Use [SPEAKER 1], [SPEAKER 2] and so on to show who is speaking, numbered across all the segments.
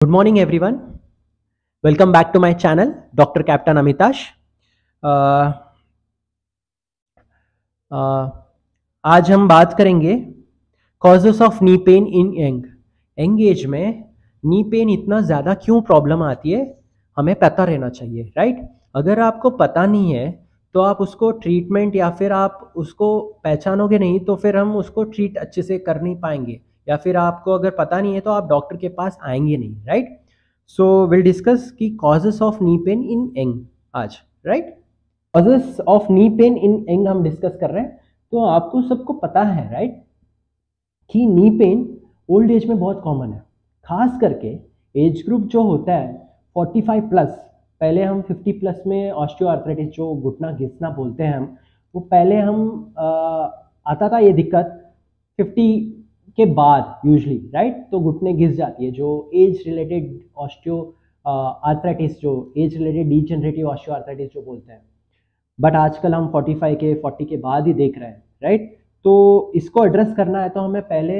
[SPEAKER 1] Good morning, everyone. Welcome back to my channel, Dr. Captain Amitash. Uh, uh, आज हम बात करेंगे causes of knee pain in young age में knee pain इतना ज़्यादा क्यों प्रॉब्लम आती है, हमें पता रहना चाहिए, राइट। अगर आपको पता नहीं है तो आप उसको ट्रीटमेंट या फिर आप उसको पहचानोगे नहीं तो फिर हम उसको ट्रीट अच्छे से कर नहीं पाएंगे, या फिर आपको अगर पता नहीं है तो आप डॉक्टर के पास आएंगे नहीं, राइट। सो विल डिस्कस की causes of knee pain in young आज, right. Causes of knee pain in young हम डिस्कस कर रहे हैं। तो आपको सबको पता है, राइट, कि नी पेन ओल्ड एज में बहुत कॉमन है। खास करके एज ग्रुप जो होता है 45 प्लस, पहले हम 50 प्लस में ऑस्टियोआर्थराइटिस जो घुटना घिसना बोलते हैं हम, वो पहले हम आता था ये दिक्कत 50 के बाद यूजली, राइट। तो घुटने घिस जाती है, जो एज रिलेटेड ऑस्टियो आर्थराइटिस, जो एज रिलेटेड डीजनरेटिव ऑस्टियोआर्थराइटिस जो बोलते हैं। बट आजकल हम 45 के 40 के बाद ही देख रहे हैं, राइट। तो इसको एड्रेस करना है तो हमें पहले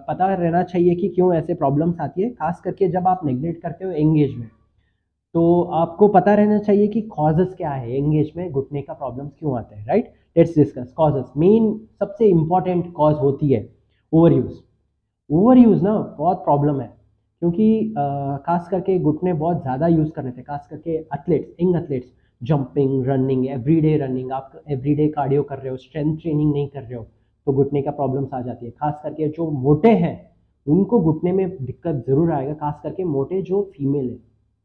[SPEAKER 1] पता रहना चाहिए कि क्यों ऐसे प्रॉब्लम्स आती है, खास करके जब आप नेग्लेक्ट करते हो यंग एज में। तो आपको पता रहना चाहिए कि कॉजेस क्या है, यंग एज में घुटने का प्रॉब्लम्स क्यों आते हैं, right. Let's discuss causes. Main सबसे इंपॉर्टेंट कॉज होती है ओवर यूज। ओवर यूज ना बहुत प्रॉब्लम है, क्योंकि खास करके घुटने बहुत ज़्यादा यूज़ करने थे, खास करके athletes, young athletes, jumping, running, everyday running, आप एवरीडे कार्डियो कर रहे हो, स्ट्रेंथ ट्रेनिंग नहीं कर रहे हो, तो घुटने का प्रॉब्लम्स आ जाती है। खास करके जो मोटे हैं उनको घुटने में दिक्कत ज़रूर आएगा, खास करके मोटे जो फीमेल है,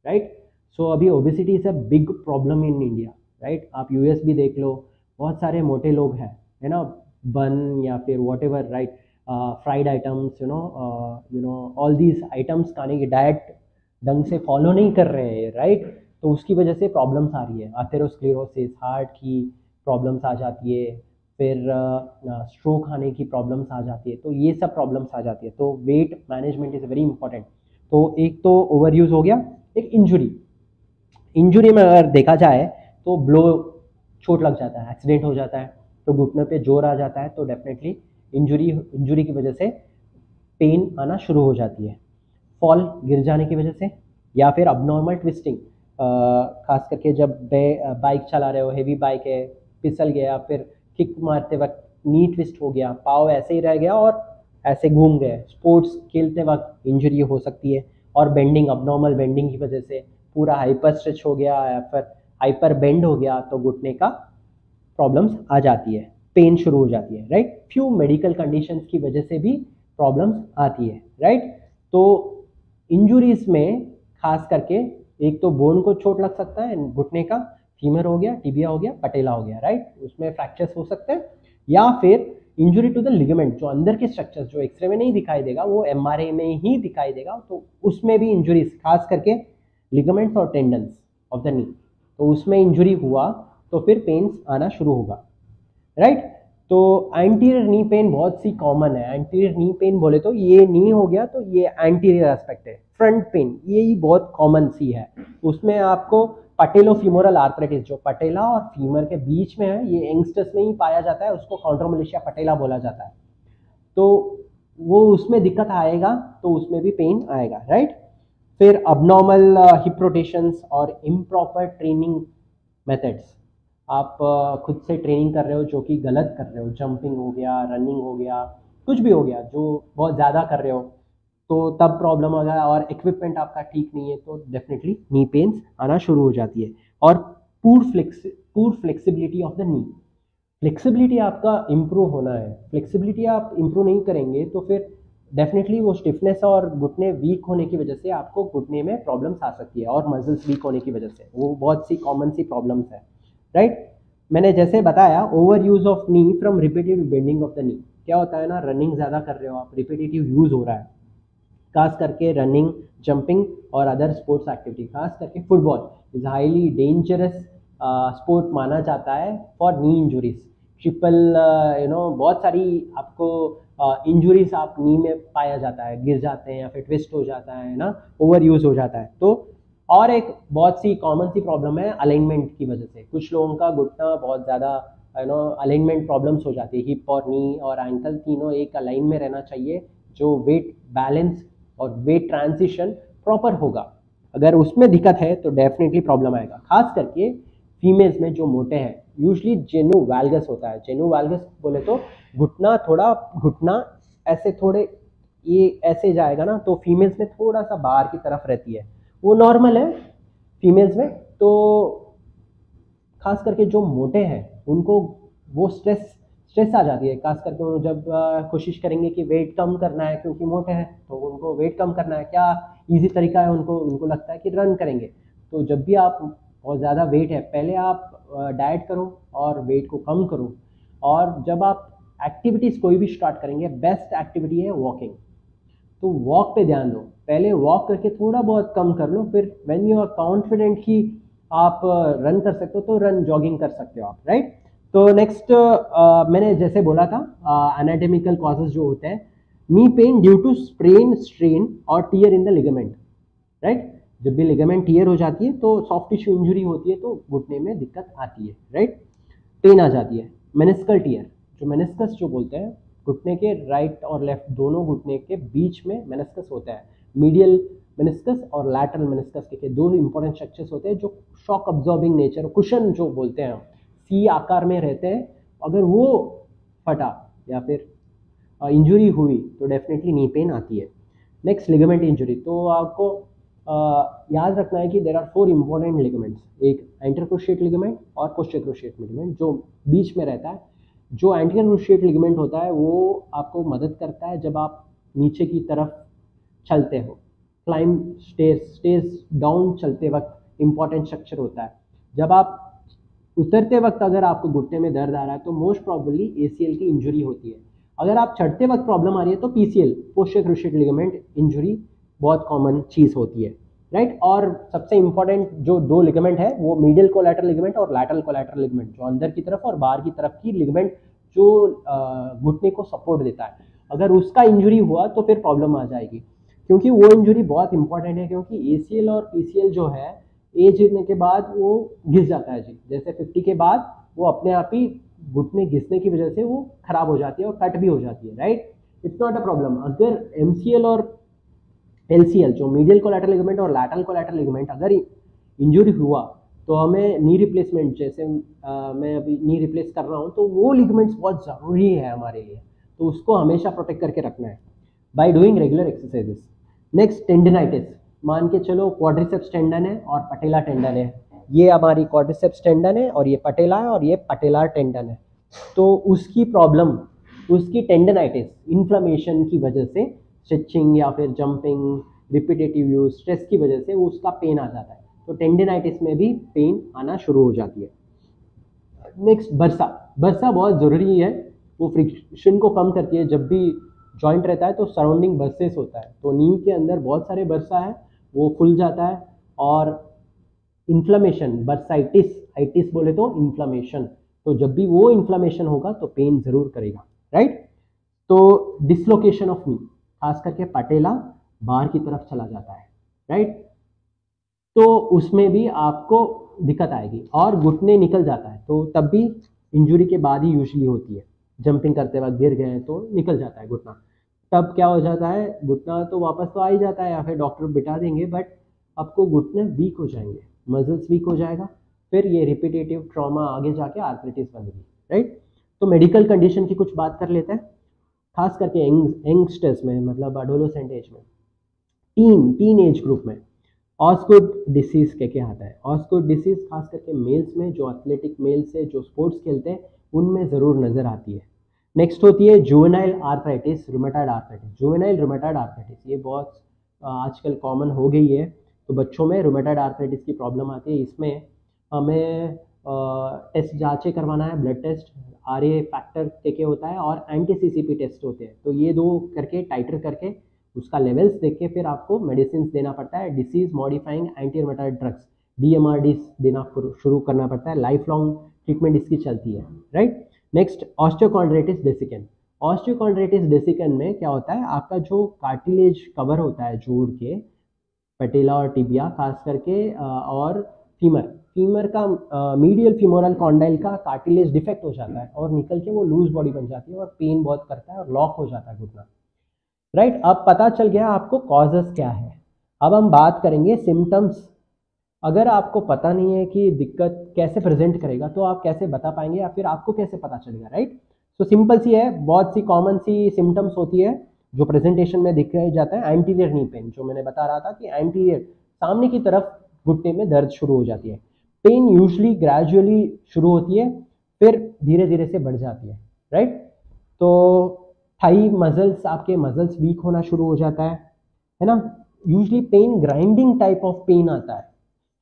[SPEAKER 1] राइट। सो अभी obesity is a big problem in India, right. आप यूएस भी देख लो, बहुत सारे मोटे लोग हैं, है ना, बन या फिर what ever, right, fried items, all these items खाने की डाइट ढंग से फॉलो नहीं कर रहे हैं, राइट। तो उसकी वजह से प्रॉब्लम्स आ रही है, एथेरोस्क्लेरोसिस, हार्ट की प्रॉब्लम्स आ जाती है, फिर स्ट्रोक आने की प्रॉब्लम्स आ जाती है। तो ये सब प्रॉब्लम्स आ जाती है, तो weight management is very important. तो एक तो ओवर यूज़ हो गया, एक इंजुरी में अगर देखा जाए तो ब्लो, चोट लग जाता है, एक्सीडेंट हो जाता है, तो घुटने पे जोर आ जाता है, तो डेफिनेटली इंजुरी की वजह से पेन आना शुरू हो जाती है। फॉल, गिर जाने की वजह से, या फिर अबनॉर्मल ट्विस्टिंग, खास करके जब बाइक चला रहे हो, हेवी बाइक है, फिसल गया, फिर किक मारते वक्त नी ट्विस्ट हो गया, पाँव ऐसे ही रह गया और ऐसे घूम गए, स्पोर्ट्स खेलते वक्त इंजरी हो सकती है। और बेंडिंग, अबनॉर्मल बेंडिंग की वजह से पूरा हाइपर स्ट्रेच हो गया या फिर हाइपर बेंड हो गया, तो घुटने का प्रॉब्लम्स आ जाती है, पेन शुरू हो जाती है, राइट। फ्यू मेडिकल कंडीशंस की वजह से भी प्रॉब्लम्स आती है, राइट। तो इंजुरीज में खास करके एक तो बोन को चोट लग सकता है, घुटने का फीमर हो गया, टिबिया हो गया, पटेला हो गया, राइट, उसमें फ्रैक्चर्स हो सकते हैं। या फिर इंजुरी टू द लिगामेंट, जो अंदर के स्ट्रक्चर्स जो एक्सरे में नहीं दिखाई देगा वो एमआरआई में ही दिखाई देगा, तो उसमें भी इंजुरीज, खास करके लिगामेंट्स और टेंडन्स ऑफ द नी, तो उसमें इंजुरी हुआ तो फिर पेन्स आना शुरू होगा, राइट। तो एंटीरियर नी पेन बहुत सी कॉमन है। एंटीरियर नी पेन बोले तो ये नी हो गया, तो ये एंटीरियर एस्पेक्ट है। फ्रंट पेन ये ही बहुत कॉमन सी है, उसमें आपको पटेलोफीमोरल आर्थराइटिस, जो पटेला और फीमर के बीच में है, ये यंगस्टर्स में ही पाया जाता है, उसको कॉन्ड्रोमलेशिया पटेला बोला जाता है। तो वो उसमें दिक्कत आएगा, तो उसमें भी पेन आएगा, राइट। फिर अबनॉर्मल हिप रोटेशंस और इम्प्रॉपर ट्रेनिंग मेथड्स, आप खुद से ट्रेनिंग कर रहे हो जो कि गलत कर रहे हो, जंपिंग हो गया, रनिंग हो गया, कुछ भी हो गया जो बहुत ज़्यादा कर रहे हो, तो तब प्रॉब्लम होगा। और इक्विपमेंट आपका ठीक नहीं है तो डेफिनेटली नी पेन्स आना शुरू हो जाती है। और पूर flexibility of the knee, flexibility आपका इम्प्रूव होना है। फ्लेक्सिबिलिटी आप इम्प्रूव नहीं करेंगे तो फिर डेफिनेटली वो स्टिफनेस और घुटने वीक होने की वजह से आपको घुटने में प्रॉब्लम्स आ सकती है, और मसल्स वीक होने की वजह से, वो बहुत सी कॉमन सी प्रॉब्लम्स है, राइट। मैंने जैसे बताया over use of knee from repetitive bending of the knee, क्या होता है ना, रनिंग ज़्यादा कर रहे हो आप, रिपीटेटिव यूज हो रहा है, खास करके रनिंग, जंपिंग और अदर स्पोर्ट्स एक्टिविटी। खास करके football is highly dangerous sport माना जाता है फॉर नी इंजुरीज। ट्रिपल बहुत सारी आपको इंजुरीज आप नी में पाया जाता है, गिर जाते हैं या फिर ट्विस्ट हो जाता है ना, ओवर यूज हो जाता है। तो और एक बहुत सी कॉमन सी प्रॉब्लम है अलाइनमेंट की वजह से, कुछ लोगों का घुटना बहुत ज़्यादा अलाइनमेंट प्रॉब्लम्स हो जाती है, हिप और नी और एंकल तीनों एक अलाइन में रहना चाहिए, जो वेट बैलेंस और वेट ट्रांजिशन प्रॉपर होगा। अगर उसमें दिक्कत है तो डेफिनेटली प्रॉब्लम आएगा, खास करके फीमेल्स में जो मोटे हैं। यूजली जेनु वैल्गस होता है, जेनु वैल्गस बोले तो घुटना ऐसे थोड़े ये ऐसे जाएगा ना, तो फीमेल्स में थोड़ा सा बाहर की तरफ रहती है, वो नॉर्मल है फीमेल्स में। तो खास करके जो मोटे हैं उनको वो स्ट्रेस आ जाती है, खास करके वो जब कोशिश करेंगे कि वेट कम करना है, क्योंकि मोटे हैं तो उनको वेट कम करना है, क्या इजी तरीका है, उनको लगता है कि रन करेंगे। तो जब भी आप बहुत ज़्यादा वेट है, पहले आप डाइट करो और वेट को कम करो, और जब आप एक्टिविटीज़ कोई भी स्टार्ट करेंगे, बेस्ट एक्टिविटी है वॉकिंग। तो वॉक पे ध्यान दो, पहले वॉक करके थोड़ा बहुत कम कर लो, फिर व्हेन यू आर कॉन्फिडेंट कि आप रन कर सकते हो तो रन जॉगिंग कर सकते हो आप, राइट। तो नेक्स्ट मैंने जैसे बोला था एनाटॉमिकल कॉजेज जो होते हैं, knee pain due to strain और tear in the ligament, right. जब भी लिगामेंट टियर हो जाती है तो सॉफ्ट टिश्यू इंजरी होती है, तो घुटने में दिक्कत आती है, राइट, पेन आ जाती है। मेनिस्कल टियर, जो मेनिस्कस जो बोलते हैं, घुटने के राइट और लेफ्ट दोनों घुटने के बीच में मेनिस्कस होता है। मीडियल मेनिस्कस और लैटरल मेनिस्कस के दो इंपॉर्टेंट स्ट्रक्चर्स होते हैं जो शॉक अब्जॉर्बिंग नेचर, कुशन जो बोलते हैं, सी आकार में रहते हैं। अगर वो फटा या फिर इंजुरी हुई तो डेफिनेटली नी पेन आती है। नेक्स्ट लिगामेंट इंजुरी, तो आपको याद रखना है कि देर आर 4 इंपॉर्टेंट लिगामेंट्स, एक एंटर क्रूशिएट लिगामेंट और पोस्टीरियर क्रूशिएट लिगामेंट जो बीच में रहता है। जो एंटीरियर क्रूशिएट लिगामेंट होता है वो आपको मदद करता है जब आप नीचे की तरफ चलते हो, क्लाइम स्टेयर्स डाउन चलते वक्त इंपॉर्टेंट स्ट्रक्चर होता है। जब आप उतरते वक्त अगर आपको घुटने में दर्द आ रहा है तो मोस्ट प्रॉब्ली ACL की इंजुरी होती है। अगर आप चढ़ते वक्त प्रॉब्लम आ रही है तो PCL, posterior cruciate ligament injury बहुत कॉमन चीज़ होती है, राइट। और सबसे इंपॉर्टेंट जो 2 लिगामेंट है वो मीडियल कोलैटरल लिगामेंट और लैटरल कोलैटरल लिगामेंट, जो अंदर की तरफ और बाहर की तरफ की लिगामेंट जो घुटने को सपोर्ट देता है। अगर उसका इंजुरी हुआ तो फिर प्रॉब्लम आ जाएगी, क्योंकि वो इंजुरी बहुत इंपॉर्टेंट है, क्योंकि ACL और PCL जो है एज होने के बाद वो घिस जाता है जी। जैसे 50 के बाद वो अपने आप ही घुटने घिसने की वजह से वो खराब हो जाती है और कट भी हो जाती है, right. It's not a problem. अगर MCL और LCL जो मीडियल कोलैटरल लिगामेंट और लैटरल कोलैटरल लिगामेंट अगर इंजुरी हुआ तो हमें नी रिप्लेसमेंट, जैसे मैं अभी नी रिप्लेस कर रहा हूँ, तो वो लिगामेंट्स बहुत ज़रूरी है हमारे लिए, तो उसको हमेशा प्रोटेक्ट करके रखना है by doing regular exercises. Next tendinitis, मान के चलो क्वाड्रिसेप्स टेंडन है और पटेला टेंडन है, ये हमारी क्वाड्रिसेप्स टेंडन है और ये पटेला है और ये पटेला टेंडन है। तो उसकी प्रॉब्लम, उसकी टेंडनाइटिस इन्फ्लेमेशन की वजह से, स्ट्रेचिंग या फिर जंपिंग, रिपीटेटिव यूज, स्ट्रेस की वजह से उसका पेन आ जाता है। तो टेंडनाइटिस में भी पेन आना शुरू हो जाती है। नेक्स्ट बरसा, बरसा बहुत ज़रूरी है, वो फ्रिक्शन को कम करती है। जब भी जॉइंट रहता है तो सराउंडिंग बर्सेस होता है, तो नी के अंदर बहुत सारे बरसा है, वो खुल जाता है। और इन्फ्लेमेशन, बर्साइटिस, आइटिस बोले तो इन्फ्लेमेशन, तो जब भी वो इन्फ्लेमेशन होगा तो पेन ज़रूर करेगा, राइट। तो डिसलोकेशन ऑफ नी, खास करके पटेला बाहर की तरफ चला जाता है, राइट, तो उसमें भी आपको दिक्कत आएगी और घुटने निकल जाता है, तो तब भी इंजुरी के बाद ही यूजुअली होती है। जंपिंग करते वक्त गिर गए तो निकल जाता है घुटना, तब क्या हो जाता है, घुटना तो वापस तो आ ही जाता है या फिर डॉक्टर बिठा देंगे, बट आपको घुटने वीक हो जाएंगे, मसल्स वीक हो जाएगा, फिर ये रिपीटेटिव ट्रॉमा आगे जाके आर्थराइटिस बनेगी, राइट। तो मेडिकल कंडीशन की कुछ बात कर लेते हैं, खास करके यंगस्टर्स में, मतलब एडोलेसेंट एज में, टीन एज ग्रुप में ऑस्गुड डिसीज के आता है। ऑस्गुड डिसीज खास करके मेल्स में, जो एथलेटिक मेल्स है, जो स्पोर्ट्स खेलते हैं, उनमें ज़रूर नज़र आती है। नेक्स्ट होती है juvenile arthritis, rheumatoid arthritis. Juvenile rheumatoid arthritis ये बहुत आजकल कॉमन हो गई है, तो बच्चों में रूमेटॉइड आर्थराइटिस की प्रॉब्लम आती है। इसमें हमें टेस्ट जांचें करवाना है, ब्लड टेस्ट, RA फैक्टर के होता है और एंटी-CCP टेस्ट होते हैं, तो ये 2 करके टाइटर करके उसका लेवल्स देख के फिर आपको मेडिसिन देना पड़ता है। Disease modifying anti rheumatoid drugs, DMRDs देना शुरू करना पड़ता है, लाइफ लॉन्ग ट्रीटमेंट इसकी चलती है, राइट। नेक्स्ट ऑस्टियोकॉन्ड्राइटिस डेसिकन। ऑस्टियोकॉन्ड्राइटिस डेसिकन में क्या होता है, आपका जो कार्टिलेज कवर होता है जोड़ के, पटेला और टिबिया खास करके, और फीमर का मीडियल फीमोरल कॉन्डाइल का कार्टिलेज डिफेक्ट हो जाता है और निकल के वो लूज बॉडी बन जाती है और पेन बहुत करता है और लॉक हो जाता है घुटना, राइट। अब पता चल गया आपको कॉजेस क्या है। अब हम बात करेंगे सिम्टम्स। अगर आपको पता नहीं है कि दिक्कत कैसे प्रेजेंट करेगा तो आप कैसे बता पाएंगे या फिर आपको कैसे पता चलेगा, राइट? तो सिंपल सी है, बहुत सी कॉमन सी सिम्टम्स होती है जो प्रेजेंटेशन में दिख जाता है। एंटीरियर नी पेन, जो मैंने बता रहा था कि एंटीरियर सामने की तरफ घुटने में दर्द शुरू हो जाती है। पेन यूजली ग्रेजुअली शुरू होती है, फिर धीरे धीरे से बढ़ जाती है, राइट? तो थाई मसल्स, आपके मसल्स वीक होना शुरू हो जाता है ना? Usually pain grinding type of pain आता है,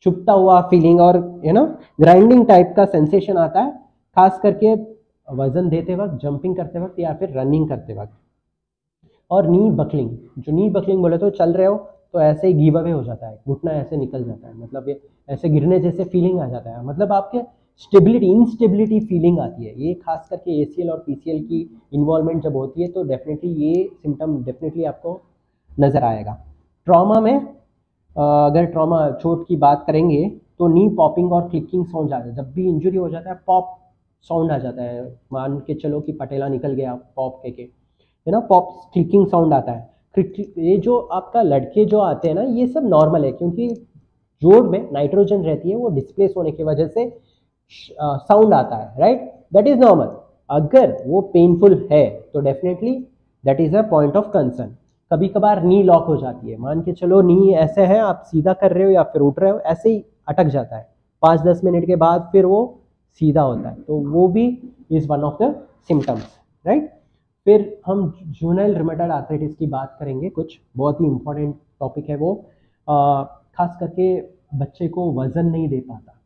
[SPEAKER 1] चुभता हुआ फीलिंग और ग्राइंडिंग टाइप का सेंसेशन आता है, खास करके वजन देते वक्त, जंपिंग करते वक्त या फिर रनिंग करते वक्त। और नी बकलिंग, जो नी बकलिंग बोले तो चल रहे हो तो ऐसे ही गिव अवे हो जाता है, घुटना ऐसे निकल जाता है, मतलब ये ऐसे गिरने जैसे फीलिंग आ जाता है, मतलब आपके स्टेबिलिटी, इनस्टेबिलिटी फीलिंग आती है। ये खास करके एसीएल और पीसीएल की इन्वॉल्वमेंट जब होती है तो डेफिनेटली ये सिम्टम डेफिनेटली आपको नजर आएगा। ट्रॉमा में अगर ट्रॉमा चोट की बात करेंगे तो नी पॉपिंग और क्लिकिंग साउंड आता है। जब भी इंजरी हो जाता है पॉप साउंड आ जाता है, मान के चलो कि पटेला निकल गया पॉप के है ना, पॉप क्लिकिंग साउंड आता है। ये जो आपका लड़के जो आते हैं ना, ये सब नॉर्मल है, क्योंकि जोड़ में नाइट्रोजन रहती है, वो डिस्प्लेस होने की वजह से साउंड आता है, राइट? That is normal. अगर वो पेनफुल है तो definitely that is a point of concern. कभी कभार नी लॉक हो जाती है, मान के चलो नी ऐसे है, आप सीधा कर रहे हो या फिर उठ रहे हो, ऐसे ही अटक जाता है, 5-10 मिनट के बाद फिर वो सीधा होता है, तो वो भी is one of the symptoms, right? फिर हम जूनाइल रूमेटॉइड आर्थराइटिस की बात करेंगे, कुछ बहुत ही इंपॉर्टेंट टॉपिक है वो। खास करके बच्चे को वजन नहीं दे पाता,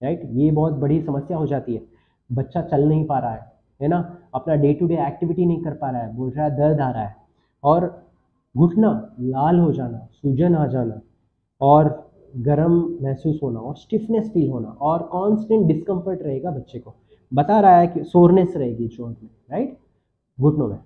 [SPEAKER 1] राइट? ये बहुत बड़ी समस्या हो जाती है। बच्चा चल नहीं पा रहा है ना, अपना डे टू डे एक्टिविटी नहीं कर पा रहा है, बोल रहा है दर्द आ रहा है, और घुटना लाल हो जाना, सूजन आ जाना, और गर्म महसूस होना, और स्टिफनेस फील होना, और कांस्टेंट डिस्कम्फर्ट रहेगा बच्चे को, बता रहा है कि सोरनेस रहेगी जोड़ में, राइट, घुटनों में।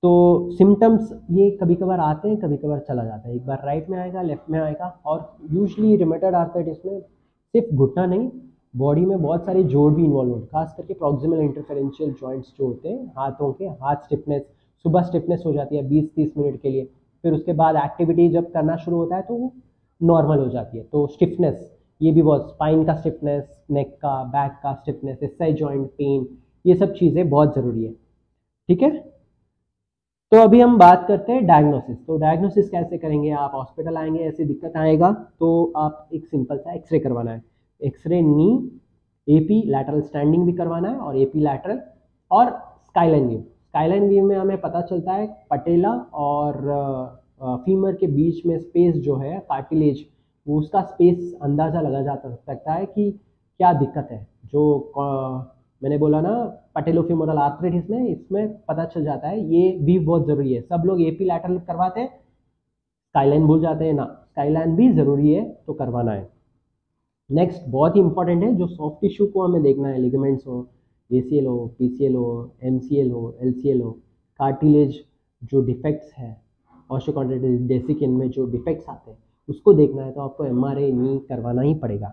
[SPEAKER 1] तो सिम्टम्स ये कभी कभार आते हैं, कभी कभार चला जाता है, एक बार राइट में आएगा, लेफ्ट में आएगा। और यूजली रिमेटेड आर्थराइटिस में सिर्फ घुटना नहीं, बॉडी में बहुत सारे जोड़ भी इन्वॉल्व होते हैं, खास करके प्रॉक्सिमल इंटरफेरेंशियल जॉइंट्स जो होते हैं हाथों के, हाथ स्टिफनेस, सुबह स्टिफनेस हो जाती है 20-30 मिनट के लिए, फिर उसके बाद एक्टिविटी जब करना शुरू होता है तो वो नॉर्मल हो जाती है। तो स्टिफनेस ये भी बहुत, स्पाइन का स्टिफनेस, नेक का, बैक का स्टिफनेस, एसआई जॉइंट पेन, ये सब चीज़ें बहुत ज़रूरी है, ठीक है? तो अभी हम बात करते हैं डायग्नोसिस। तो डायग्नोसिस कैसे करेंगे? आप हॉस्पिटल आएंगे, ऐसी दिक्कत आएगा तो आप एक सिंपल सा एक्सरे करवाना है, एक्सरे नी, एपी लैटरल स्टैंडिंग भी करवाना है, और एपी लैटरल, और स्काईलाइन व्यू। स्काईलाइन व्यू में हमें पता चलता है पटेला और फीमर के बीच में स्पेस जो है, कार्टिलेज, वो उसका स्पेस अंदाजा लगा जा सकता है कि क्या दिक्कत है। जो मैंने बोला ना पटेलोफेमोरल आर्थराइटिस में, इसमें पता चल जाता है, ये भी बहुत जरूरी है। सब लोग एपी लैटरल करवाते हैं, स्काईलाइन भूल जाते हैं ना, स्काईलाइन भी जरूरी है तो करवाना है। नेक्स्ट बहुत ही इंपॉर्टेंट है, जो सॉफ्ट टिश्यू को हमें देखना है, लिगामेंट्स हो, एसीएल हो, पीसीएल हो, एमसीएल हो, एलसीएल हो, कार्टिलेज जो डिफेक्ट्स है, ऑस्टियोकॉन्ड्रोसिस डेसिक में जो डिफेक्ट्स आते हैं उसको देखना है, तो आपको एमआरआई नी करवाना ही पड़ेगा।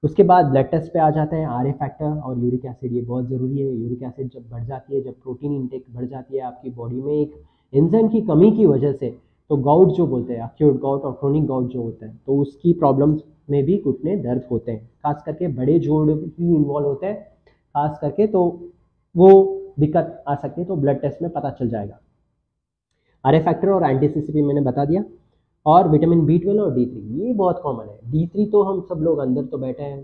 [SPEAKER 1] उसके बाद ब्लड टेस्ट पे आ जाते हैं, आरए फैक्टर और यूरिक एसिड, ये बहुत ज़रूरी है। यूरिक एसिड जब बढ़ जाती है, जब प्रोटीन इंटेक बढ़ जाती है आपकी बॉडी में एक एंजाइम की कमी की वजह से, तो गाउट जो बोलते हैं, एक्यूट गाउट और क्रोनिक गाउट जो होता है, तो उसकी प्रॉब्लम्स में भी घुटने दर्द होते हैं, खास करके बड़े जोड़ ही इन्वॉल्व होते हैं खास करके, तो वो दिक्कत आ सकती है, तो ब्लड टेस्ट में पता चल जाएगा। आरए फैक्टर और एंटीसीसीपी मैंने बता दिया, और विटामिन बी 12 और D3, ये बहुत कॉमन है। D3 तो हम सब लोग अंदर तो बैठे हैं,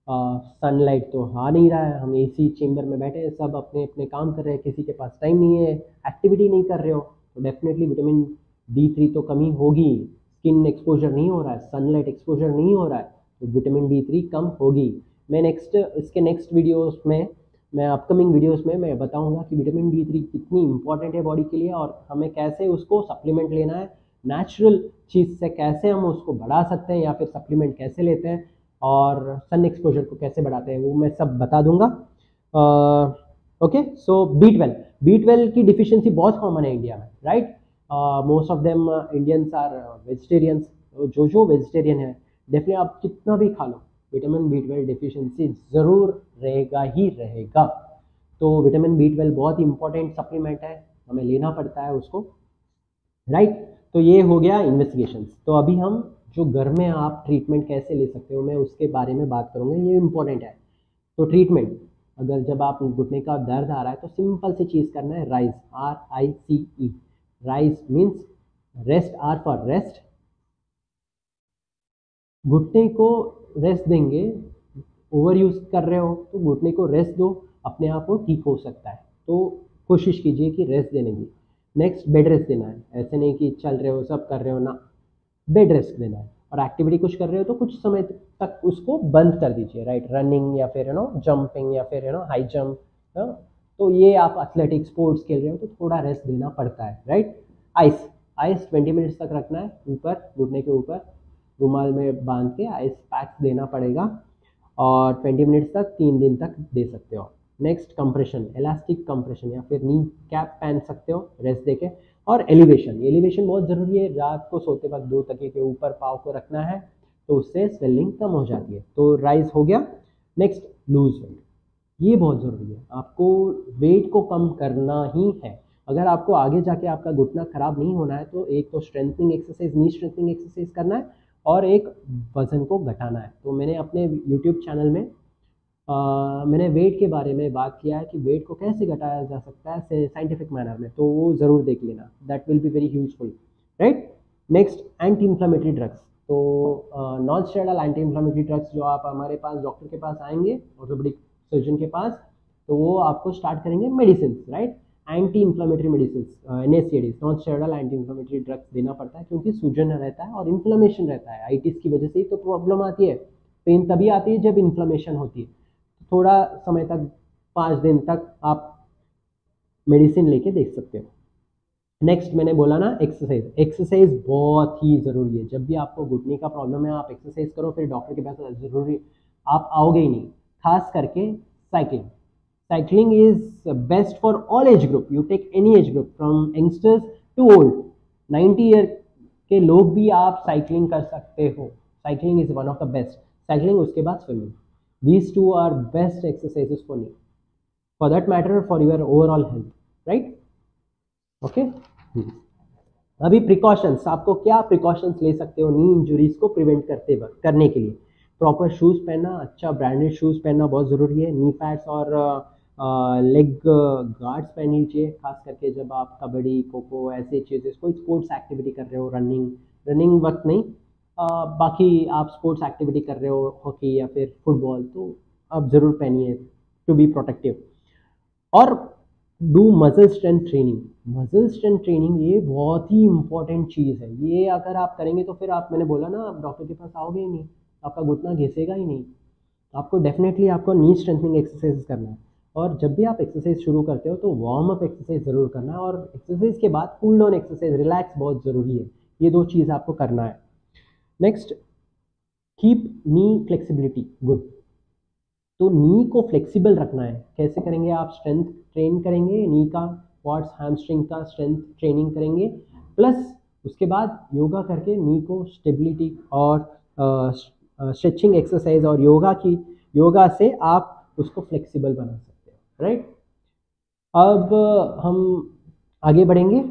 [SPEAKER 1] सनलाइट तो आ नहीं रहा है, हम एसी चेंबर में बैठे हैं, सब अपने अपने काम कर रहे हैं, किसी के पास टाइम नहीं है, एक्टिविटी नहीं कर रहे हो, तो डेफिनेटली विटामिन D3 तो कमी होगी। स्किन एक्सपोजर नहीं हो रहा है, सनलाइट एक्सपोजर नहीं हो रहा है, तो विटामिन D3 कम होगी। मैं इसके नेक्स्ट वीडियोस में, मैं अपकमिंग वीडियोस में मैं बताऊंगा कि विटामिन D3 कितनी इंपॉर्टेंट है बॉडी के लिए, और हमें कैसे उसको सप्लीमेंट लेना है, नेचुरल चीज़ से कैसे हम उसको बढ़ा सकते हैं, या फिर सप्लीमेंट कैसे लेते हैं, और सन एक्सपोजर को कैसे बढ़ाते हैं, वो मैं सब बता दूंगा। ओके, सो B12 की डिफिशियंसी बहुत कॉमन है इंडिया में, right? Most of them Indians are vegetarians. जो वेजिटेरियन है, डेफिनेटली आप कितना भी खा लो, विटामिन B12 डिफिशियंसी ज़रूर रहेगा ही रहेगा। तो विटामिन B12 बहुत ही इंपॉर्टेंट सप्लीमेंट है, हमें लेना पड़ता है उसको, राइट? तो ये हो गया इन्वेस्टिगेशन। तो अभी हम जो घर में आप ट्रीटमेंट कैसे ले सकते हो मैं उसके बारे में बात करूँगा, ये इम्पोर्टेंट है। तो ट्रीटमेंट, अगर जब आप घुटने का दर्द आ रहा है तो सिंपल सी चीज़ करना है, rise, RICE। Rise means rest, R for rest. घुटने को रेस्ट देंगे, ओवर यूज कर रहे हो तो घुटने को रेस्ट दो, अपने आप वो ठीक हो सकता है। तो कोशिश कीजिए कि रेस्ट देने की। नेक्स्ट बेड रेस्ट देना है, ऐसे नहीं कि चल रहे हो सब कर रहे हो ना, बेड रेस्ट देना है। और एक्टिविटी कुछ कर रहे हो तो कुछ समय तक उसको बंद कर दीजिए, राइट, रनिंग या फिर जंपिंग या फिर हाई जंप। तो ये आप एथलेटिक स्पोर्ट्स खेल रहे हो तो थोड़ा रेस्ट देना पड़ता है, राइट। आइस, आइस 20 मिनट्स तक रखना है ऊपर, घुटने के ऊपर रुमाल में बांध के आइस पैक्स देना पड़ेगा, और 20 मिनट्स तक 3 दिन तक दे सकते हो। नेक्स्ट कंप्रेशन, इलास्टिक कंप्रेशन या फिर नी कैप पहन सकते हो रेस्ट देके। और एलिवेशन, एलिवेशन बहुत ज़रूरी है, रात को सोते वक्त 2 तकिए के ऊपर पाँव को रखना है, तो उससे स्वेलिंग कम हो जाती है। तो राइज हो गया। नेक्स्ट लूज वेट, ये बहुत ज़रूरी है, आपको वेट को कम करना ही है। अगर आपको आगे जाके आपका घुटना खराब नहीं होना है तो एक तो स्ट्रेंथनिंग एक्सरसाइज, नी स्ट्रेंथनिंग एक्सरसाइज करना है, और एक वज़न को घटाना है। तो मैंने अपने यूट्यूब चैनल में मैंने वेट के बारे में बात किया है कि वेट को कैसे घटाया जा सकता है साइंटिफिक मैनर में, तो वो ज़रूर देख लेना, that will be very useful, right. Next anti inflammatory drugs. तो non steroidal anti inflammatory drugs जो आप हमारे पास डॉक्टर के पास आएंगे, ऑर्थोपेडिक सर्जन के पास, तो वो आपको स्टार्ट करेंगे medicine, right, anti inflammatory medicine, NSAIDs, non steroidal anti inflammatory drugs देना पड़ता है, क्योंकि सूजन रहता है और इन्फ्लेमेशन रहता है। आइटिस की वजह से ही तो प्रॉब्लम आती है, पेन तभी आती है जब इन्फ्लेमेशन होती है। थोड़ा समय तक, 5 दिन तक आप मेडिसिन लेके देख सकते हो। नेक्स्ट मैंने बोला ना एक्सरसाइज, एक्सरसाइज बहुत ही ज़रूरी है। जब भी आपको घुटने का प्रॉब्लम है आप एक्सरसाइज करो, फिर डॉक्टर के पास ज़रूरी, आप आओगे ही नहीं। खास करके cycling, cycling is best for all age group, you take any age group from youngsters to old, 90 year के लोग भी आप साइकिलिंग कर सकते हो। Cycling is one of the best, cycling उसके बाद swimming, these two are best exercises for me, for that matter for your overall health, right? Okay. अभी प्रिकॉशंस, आपको क्या प्रिकॉशंस ले सकते हो नी इंजुरीज को प्रिवेंट करने के लिए? प्रॉपर शूज़ पहनना, अच्छा ब्रांडेड शूज़ पहनना बहुत ज़रूरी है। नी पैड्स और लेग गार्ड्स पहन लीजिए, खास करके जब आप कबड्डी, खो खो ऐसे चीज़ें, कोई स्पोर्ट्स एक्टिविटी कर रहे हो, रनिंग वक्त नहीं, बाकी आप स्पोर्ट्स एक्टिविटी कर रहे हो, हॉकी या फिर फुटबॉल, तो आप ज़रूर पहनिए टू बी प्रोटेक्टिव। और do muscle strength training, muscle strength training ये बहुत ही इंपॉर्टेंट चीज़ है। ये अगर आप करेंगे तो फिर आप, मैंने बोला ना, आप डॉक्टर के पास आओगे ही नहीं, आपका घुटना घिसेगा ही नहीं। आपको डेफिनेटली आपको नी स्ट्रेंथनिंग एक्सरसाइज करना है। और जब भी आप एक्सरसाइज शुरू करते हो तो वार्म अप एक्सरसाइज ज़रूर करना है, और एक्सरसाइज के बाद कूल डाउन एक्सरसाइज, रिलैक्स बहुत ज़रूरी है। ये 2 चीज़ आपको करना है। नेक्स्ट, कीप नी फ्लेक्सिबिलिटी गुड। तो नी को फ्लेक्सिबल रखना है, कैसे करेंगे आप? स्ट्रेंथ ट्रेन करेंगे, नी का क्वाड्स हैमस्ट्रिंग का स्ट्रेंथ ट्रेनिंग करेंगे, प्लस उसके बाद योगा करके नी को स्टेबिलिटी और स्ट्रेचिंग एक्सरसाइज और योगा से आप उसको फ्लेक्सिबल बना सकते हो, राइट। अब हम आगे बढ़ेंगे,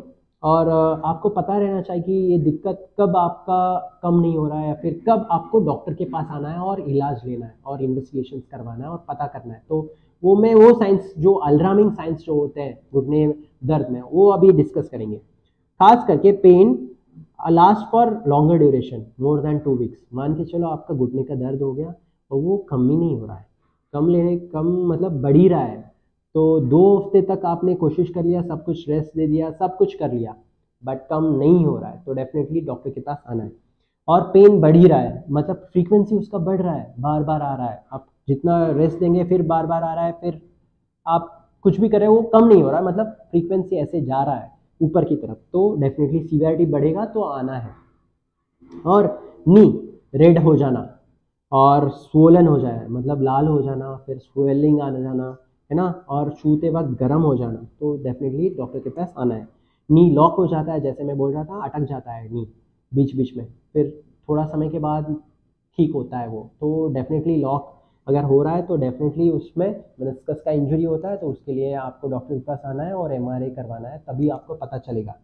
[SPEAKER 1] और आपको पता रहना चाहिए कि ये दिक्कत कब आपका कम नहीं हो रहा है, या फिर कब आपको डॉक्टर के पास आना है और इलाज लेना है और इन्वेस्टिगेशन करवाना है और पता करना है। तो वो साइंस, जो अलार्मिंग साइंस जो होते हैं घुटने दर्द में, वो अभी डिस्कस करेंगे। खास करके pain last for longer duration, more than 2 weeks. मान के चलो आपका घुटने का दर्द हो गया और वो कम ही नहीं हो रहा है, कम मतलब बढ़ ही रहा है, तो 2 हफ्ते तक आपने कोशिश कर लिया, सब कुछ रेस्ट दे दिया, सब कुछ कर लिया, बट कम नहीं हो रहा है, तो डेफिनेटली डॉक्टर के पास आना है। और पेन बढ़ ही रहा है, मतलब फ्रीक्वेंसी उसका बढ़ रहा है, बार बार आ रहा है, आप जितना रेस्ट देंगे फिर बार बार आ रहा है, फिर आप कुछ भी कर रहे हो वो कम नहीं हो रहा है, मतलब फ्रीक्वेंसी ऐसे जा रहा है ऊपर की तरफ, तो डेफिनेटली सीवियरिटी बढ़ेगा, तो आना है। और नी रेड हो जाना और स्वोलन हो जाए, मतलब लाल हो जाना, फिर स्वेलिंग आ जाना, है ना, और छूते वक्त गर्म हो जाना, तो डेफिनेटली डॉक्टर के पास आना है। नी लॉक हो जाता है, जैसे मैं बोल रहा था, अटक जाता है नी बीच बीच में, फिर थोड़ा समय के बाद ठीक होता है वो, तो डेफिनेटली लॉक अगर हो रहा है तो डेफिनेटली उसमें मेनिस्कस का इंजरी होता है, तो उसके लिए आपको डॉक्टर के पास आना है और MRI करवाना है, तभी आपको पता चलेगा।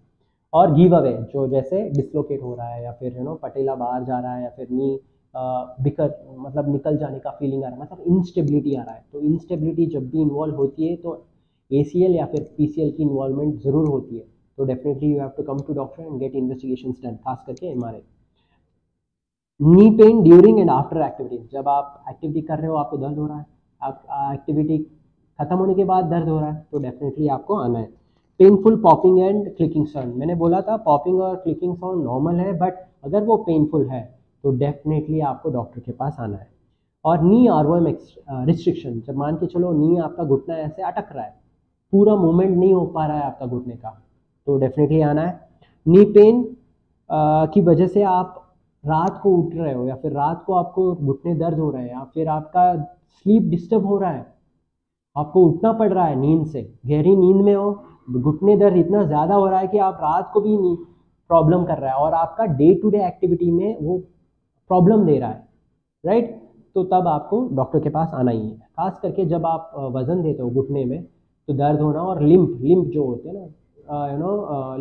[SPEAKER 1] और गिव अवे, जो जैसे डिसलोकेट हो रहा है या फिर पटेला बाहर जा रहा है या फिर नी बिकर मतलब निकल जाने का फीलिंग आ रहा है, मतलब इंस्टेबिलिटी आ रहा है। तो इंस्टेबिलिटी जब भी इन्वॉल्व होती है तो ACL या फिर PCL की इन्वॉल्वमेंट ज़रूर होती है। तो definitely you have to come to doctor and get investigations done, खास करके MRI। Knee pain during and after activity, जब आप एक्टिविटी कर रहे हो आपको दर्द हो रहा है, आप एक्टिविटी खत्म होने के बाद दर्द हो रहा है, तो डेफिनेटली आपको आना है। Painful popping and clicking sound, मैंने बोला था पॉपिंग और क्लिकिंग साउंड नॉर्मल है, बट अगर वो पेनफुल है तो डेफिनेटली आपको डॉक्टर के पास आना है। और नी आरओएम रिस्ट्रिक्शन, जब मान के चलो नी आपका घुटना ऐसे अटक रहा है, पूरा मूवमेंट नहीं हो पा रहा है आपका घुटने का, तो डेफिनेटली आना है। नी पेन की वजह से आप रात को उठ रहे हो या फिर रात को आपको घुटने दर्द हो रहे हैं या फिर आपका स्लीप डिस्टर्ब हो रहा है, आपको उठना पड़ रहा है नींद से, गहरी नींद में हो, घुटने दर्द इतना ज़्यादा हो रहा है कि आप रात को भी प्रॉब्लम कर रहा है और आपका डे टू डे एक्टिविटी में वो प्रॉब्लम दे रहा है, राइट, तो तब आपको डॉक्टर के पास आना ही है। खास करके जब आप वजन देते हो घुटने में तो दर्द होना और लिम्प जो होते हैं ना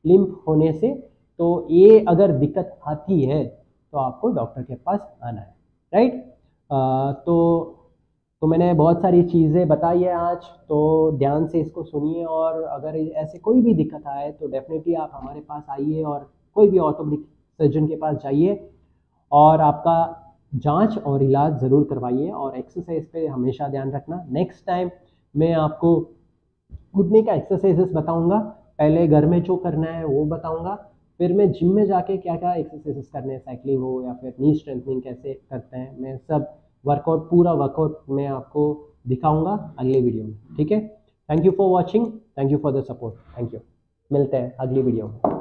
[SPEAKER 1] लिम्प होने से, तो ये अगर दिक्कत आती है तो आपको डॉक्टर के पास आना है, राइट। तो मैंने बहुत सारी चीज़ें बताई है आज, तो ध्यान से इसको सुनिए और अगर ऐसे कोई भी दिक्कत आए तो डेफिनेटली आप हमारे पास आइए और कोई भी ऑर्थोपेडिक सर्जन के पास जाइए और आपका जांच और इलाज ज़रूर करवाइए और एक्सरसाइज पे हमेशा ध्यान रखना। नेक्स्ट टाइम मैं आपको घुटने का एक्सरसाइजेस बताऊंगा, पहले घर में जो करना है वो बताऊंगा, फिर मैं जिम में जाके क्या क्या एक्सरसाइजेस करने हैं, साइकिलिंग हो या फिर नी स्ट्रेंथनिंग कैसे करते हैं, मैं सब पूरा वर्कआउट मैं आपको दिखाऊंगा अगले वीडियो में, ठीक है। Thank you for watching, thank you for the support, thank you. मिलते हैं अगली वीडियो में।